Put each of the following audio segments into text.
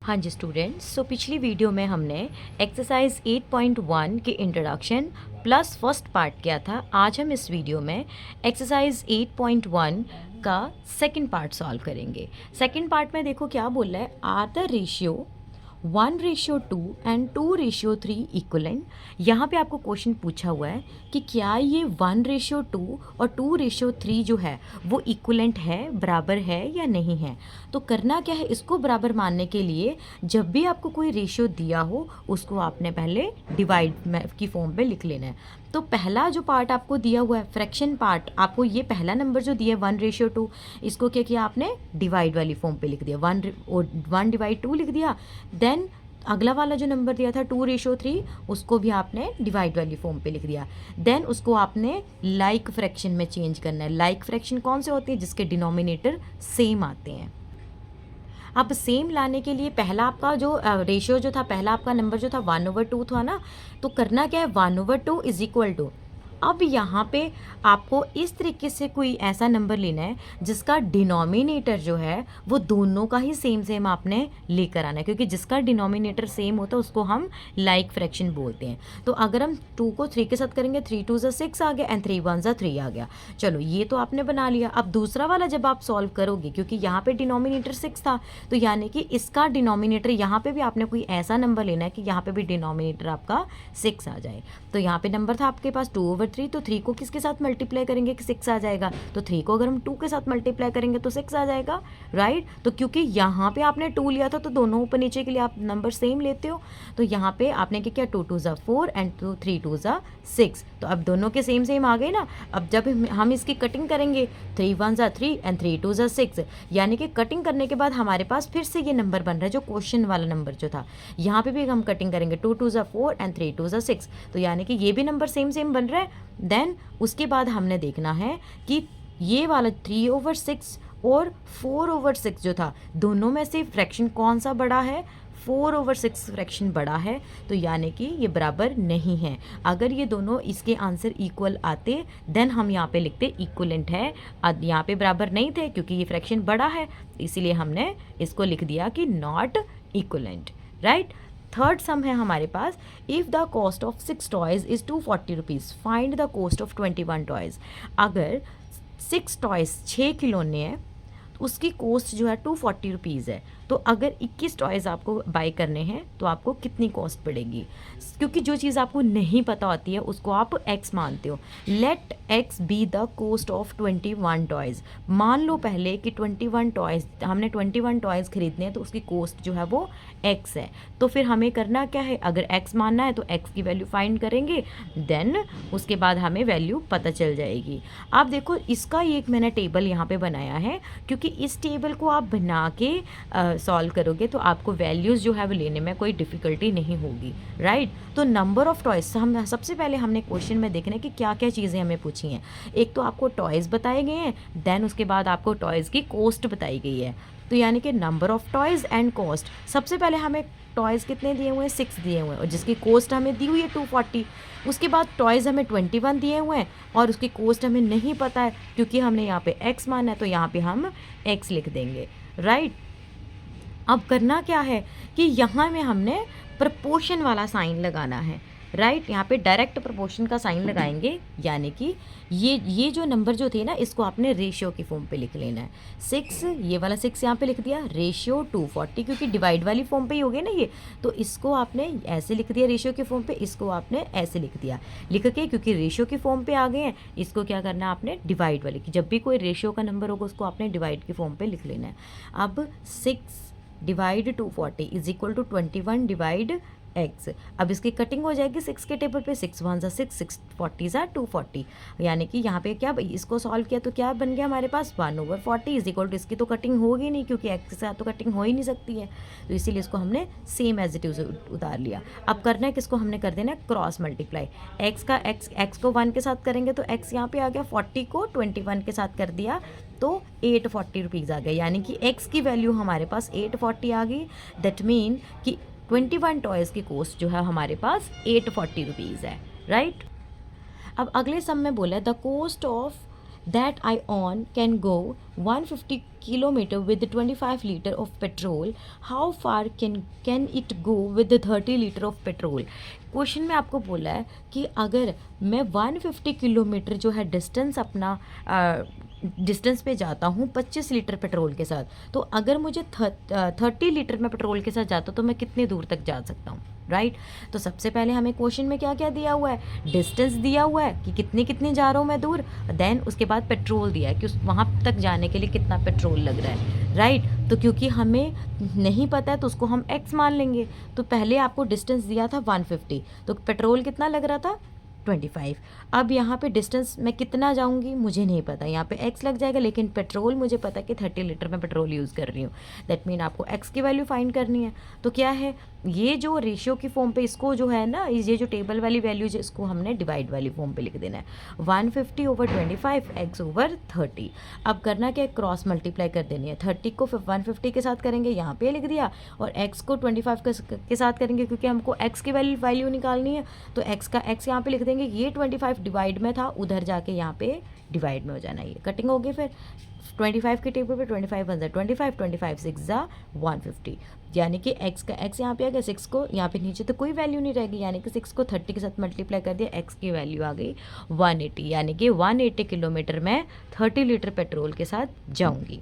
हाँ जी स्टूडेंट्स, सो पिछली वीडियो में हमने एक्सरसाइज 8.1 के इंट्रोडक्शन प्लस फर्स्ट पार्ट किया था। आज हम इस वीडियो में एक्सरसाइज 8.1 का सेकंड पार्ट सॉल्व करेंगे। सेकंड पार्ट में देखो क्या बोल रहा है, are the ratio 1:2 and 2:3 equivalent. यहाँ पे आपको क्वेश्चन पूछा हुआ है कि क्या ये 1:2 और 2:3 जो है वो इक्वलेंट है, बराबर है या नहीं है। तो करना क्या है, इसको बराबर मानने के लिए जब भी आपको कोई रेशियो दिया हो उसको आपने पहले डिवाइड की फॉर्म पे लिख लेना है। तो पहला जो पार्ट आपको दिया हुआ है फ्रैक्शन पार्ट, आपको ये पहला नंबर जो दिया है 1:2, इसको क्या किया आपने, डिवाइड वाली फॉर्म पे लिख दिया, 1/2 लिख दिया। देन अगला वाला जो नंबर दिया था 2:3, उसको भी आपने डिवाइड वाली फॉर्म पे लिख दिया। देन उसको आपने लाइक फ्रैक्शन में चेंज करना है। लाइक फ्रैक्शन कौन से होते हैं, जिसके डिनोमिनेटर सेम आते हैं। अब सेम लाने के लिए पहला आपका जो रेशियो जो था, पहला आपका नंबर जो था 1/2 था ना, तो करना क्या है, 1/2 इज इक्वल टू, अब यहाँ पे आपको इस तरीके से कोई ऐसा नंबर लेना है जिसका डिनोमिनेटर जो है वो दोनों का ही सेम सेम आपने लेकर आना है, क्योंकि जिसका डिनोमिनेटर सेम होता है उसको हम लाइक फ्रैक्शन बोलते हैं। तो अगर हम 2 को 3 के साथ करेंगे, 3 2 6 आ गया एंड 3 1 3 आ गया। चलो ये तो आपने बना लिया। अब दूसरा वाला जब आप सॉल्व करोगे, क्योंकि यहाँ पे डिनोमिनेटर 6 था, तो यानी कि इसका डिनोमिनेटर यहाँ पे भी आपने कोई ऐसा नंबर लेना है कि यहाँ पे भी डिनोमिनेटर आपका 6 आ जाए। तो यहाँ पे नंबर था आपके पास 2/3, तो 3 को किसके साथ मल्टीप्लाई करेंगे कि 6 आ जाएगा, तो 3 को अगर हम 2 के साथ मल्टीप्लाई करेंगे तो 6 आ जाएगा, राइट। तो क्योंकि यहाँ पे आपने 2 लिया था तो दोनों ऊपर नीचे के लिए आप नंबर सेम लेते हो, तो यहाँ पे आपने क्या किया, 2 2 4 एंड 3 2 6, तो अब दोनों के सेम सेम आ गए ना। अब जब हम इसकी कटिंग करेंगे, 3 1 3 एंड 3 2 6, यानी कि कटिंग करने के बाद हमारे पास फिर से ये नंबर बन रहा है जो क्वेश्चन वाला नंबर जो था। यहाँ पे भी हम कटिंग करेंगे, 2 2 4 एंड 3 2 6, तो यानी कि ये भी नंबर सेम सेम बन रहा है। देन उसके बाद हमने देखना है कि ये वाला 3/6 और 4/6 जो था, दोनों में से फ्रैक्शन कौन सा बड़ा है, 4/6 फ्रैक्शन बड़ा है, तो यानी कि ये बराबर नहीं है। अगर ये दोनों इसके आंसर इक्वल आते देन हम यहाँ पे लिखते इक्वलेंट है। यहाँ पे बराबर नहीं थे क्योंकि ये फ्रैक्शन बड़ा है, इसीलिए हमने इसको लिख दिया कि not equivalent, right. Third sum है हमारे पास, if the cost of 6 toys is 240 rupees, find the cost of 21 toys. अगर 6 टॉयज़ 6 खिलौने हैं तो उसकी कॉस्ट जो है 240 रुपीज़ है। तो अगर 21 टॉयज़ आपको बाय करने हैं तो आपको कितनी कॉस्ट पड़ेगी, क्योंकि जो चीज़ आपको नहीं पता होती है उसको आप x मानते हो। Let x be the cost of 21 toys. मान लो पहले कि 21 टॉयज़, हमने 21 टॉयज़ खरीदने हैं तो उसकी कॉस्ट जो है वो x है। तो फिर हमें करना क्या है, अगर x मानना है तो x की वैल्यू फाइंड करेंगे, देन उसके बाद हमें वैल्यू पता चल जाएगी। आप देखो इसका एक मैंने टेबल यहाँ पे बनाया है, क्योंकि इस टेबल को आप बना के सॉल्व करोगे तो आपको वैल्यूज़ जो है वो लेने में कोई डिफ़िकल्टी नहीं होगी, राइट। तो नंबर ऑफ़ टॉयज़, हम सबसे पहले हमने क्वेश्चन में देखना है कि क्या क्या चीज़ें हमें पूछी हैं। एक तो आपको टॉयज़ बताए गए हैं, देन उसके बाद आपको टॉयज़ की कॉस्ट बताई गई है। तो यानी कि number of toys and cost, सबसे पहले हमें टॉयज़ कितने दिए हुए हैं, 6 दिए हुए हैं, और जिसकी कॉस्ट हमें दी हुई है 240। उसके बाद टॉयज़ हमें 21 दिए हुए हैं और उसकी कॉस्ट हमें नहीं पता है, क्योंकि हमने यहाँ पे x माना है तो यहाँ पे हम x लिख देंगे, राइट। अब करना क्या है कि यहाँ में हमने प्रपोर्शन वाला साइन लगाना है, राइट। यहाँ पे डायरेक्ट प्रपोर्शन का साइन लगाएंगे, यानी कि ये जो नंबर जो थे ना, इसको आपने रेशियो की फॉर्म पे लिख लेना है। 6, ये वाला 6 यहाँ पे लिख दिया, रेशियो 240, क्योंकि डिवाइड वाली फॉर्म पे ही हो गया ना ये, तो इसको आपने ऐसे लिख दिया रेशियो की फॉर्म पे, इसको आपने ऐसे लिख दिया। लिख के क्योंकि रेशियो की फॉर्म पे आ गए हैं, इसको क्या करना है आपने, डिवाइड वाली, कि जब भी कोई रेशियो का नंबर होगा उसको आपने डिवाइड की फॉर्म पे लिख लेना है। अब 6 divide 240 is equal to 21 divide x। अब इसकी कटिंग हो जाएगी 6 के टेबल पे, 6 1 6, 6 40 240, यानी कि यहाँ पे क्या, इसको सॉल्व किया तो क्या बन गया हमारे पास, 1/40 इज इक्वल टू, इसकी तो कटिंग होगी नहीं क्योंकि x के साथ तो कटिंग हो ही नहीं सकती है, तो इसीलिए इसको हमने सेम एज इट इज उतार लिया। अब करना है किसको, हमने कर देना है क्रॉस मल्टीप्लाई। x को 1 के साथ करेंगे तो x यहाँ पे आ गया, 40 को 21 के साथ कर दिया तो 840 रुपीज़ आ गया, यानी कि x की वैल्यू हमारे पास 840 आ गई। दैट मीन कि 21 टॉयज़ की कॉस्ट जो है हमारे पास 840 रुपीज़ है, राइट। अब अगले सम में बोला है the cost of that I own can go 150 kilometer with 25 liter of petrol. How far can it go with the 30 liter of petrol? Question में आपको बोला है कि अगर मैं 150 किलोमीटर जो है डिस्टेंस अपना डिस्टेंस पे जाता हूँ 25 लीटर पेट्रोल के साथ, तो अगर मुझे 30 लीटर में पेट्रोल के साथ जाता तो मैं कितने दूर तक जा सकता हूँ, राइट? तो सबसे पहले हमें क्वेश्चन में क्या क्या दिया हुआ है, डिस्टेंस दिया हुआ है कि कितनी कितनी जा रहा हूँ मैं दूर, देन उसके बाद पेट्रोल दिया है कि उस वहाँ तक जाने के लिए कितना पेट्रोल लग रहा है, राइट? तो क्योंकि हमें नहीं पता है तो उसको हम x मान लेंगे। तो पहले आपको डिस्टेंस दिया था 150, तो पेट्रोल कितना लग रहा था 25। अब यहाँ पे डिस्टेंस मैं कितना जाऊँगी मुझे नहीं पता, यहाँ पे x लग जाएगा, लेकिन पेट्रोल मुझे पता है कि 30 लीटर में पेट्रोल यूज़ कर रही हूँ। दैट मीन आपको x की वैल्यू फाइंड करनी है। तो क्या है, ये जो रेशियो की फॉर्म पे इसको जो है ना, ये जो टेबल वाली वैल्यूज इसको हमने डिवाइड वाली फॉर्म पे लिख देना है, 150 ओवर 25 x ओवर 30। अब करना क्या है, क्रॉस मल्टीप्लाई कर देनी है। 30 को 150 के साथ करेंगे, यहाँ पे लिख दिया, और x को 25 के साथ करेंगे क्योंकि हमको x की वैल्यू निकालनी है। तो x का x यहाँ पे लिख देंगे, ये 25 डिवाइड में था, उधर जाके यहाँ पे डिवाइड में हो जाना, ये कटिंग होगी। फिर 25 के टेबल पे 25 1 25, 25 6 150, यानी कि x का x यहाँ पे आ गया, 6 को यहाँ पे नीचे तो कोई वैल्यू नहीं रहेगी, यानी कि 6 को 30 के साथ मल्टीप्लाई कर दिया, x की वैल्यू आ गई 180, यानी कि 180 किलोमीटर में 30 लीटर पेट्रोल के साथ जाऊंगी।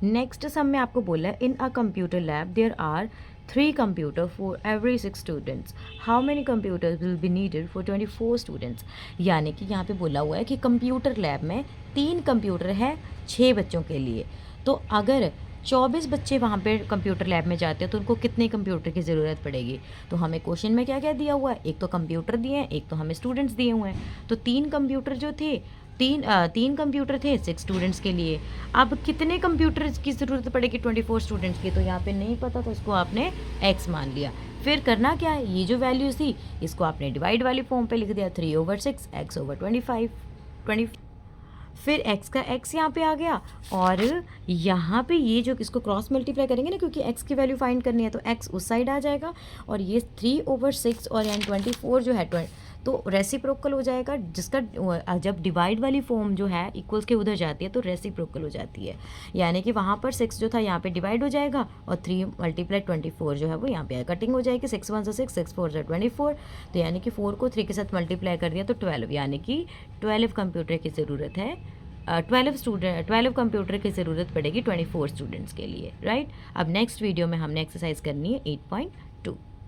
नेक्स्ट सम में आपको बोला है, in a computer lab there are 3 computer for every 6 students, how many computers will be needed for 24 students. यानी कि यहाँ पे बोला हुआ है कि कंप्यूटर लैब में 3 कंप्यूटर है 6 बच्चों के लिए। तो अगर 24 बच्चे वहाँ पे कंप्यूटर लैब में जाते हैं तो उनको कितने कंप्यूटर की ज़रूरत पड़ेगी। तो हमें क्वेश्चन में क्या क्या दिया हुआ है, एक तो कंप्यूटर दिए हैं, एक तो हमें स्टूडेंट्स दिए हुए हैं। तो 3 कंप्यूटर जो थे, तीन कंप्यूटर थे 6 स्टूडेंट्स के लिए। अब कितने कंप्यूटर की ज़रूरत पड़ेगी 24 स्टूडेंट्स की, तो यहाँ पे नहीं पता, तो इसको आपने x मान लिया। फिर करना क्या है, ये जो वैल्यूज़ थी इसको आपने डिवाइड वाली फॉर्म पे लिख दिया, 3 ओवर 6 x ओवर 25। फिर x का x यहाँ पे आ गया, और यहाँ पे ये जो इसको क्रॉस मल्टीप्लाई करेंगे ना, क्योंकि x की वैल्यू फाइंड करनी है, तो x उस साइड आ जाएगा, और ये 3 ओवर 6 और यानी 24 जो है तो रेसिप्रोकल हो जाएगा, जिसका जब डिवाइड वाली फॉर्म जो है इक्वल्स के उधर जाती है तो रेसिप्रोकल हो जाती है, यानी कि वहाँ पर 6 जो था यहाँ पे डिवाइड हो जाएगा, और 3 मल्टीप्लाई 24 जो है वो यहाँ पे कटिंग हो जाएगी, 6 1 6 6 4 24। तो यानी कि 4 को 3 के साथ मल्टीप्लाई कर दिया तो 12, यानी कि 12 कंप्यूटर की ज़रूरत है, 12 कंप्यूटर की ज़रूरत पड़ेगी 24 स्टूडेंट्स के लिए, राइट? अब नेक्स्ट वीडियो में हमने एक्सरसाइज करनी है 8.2।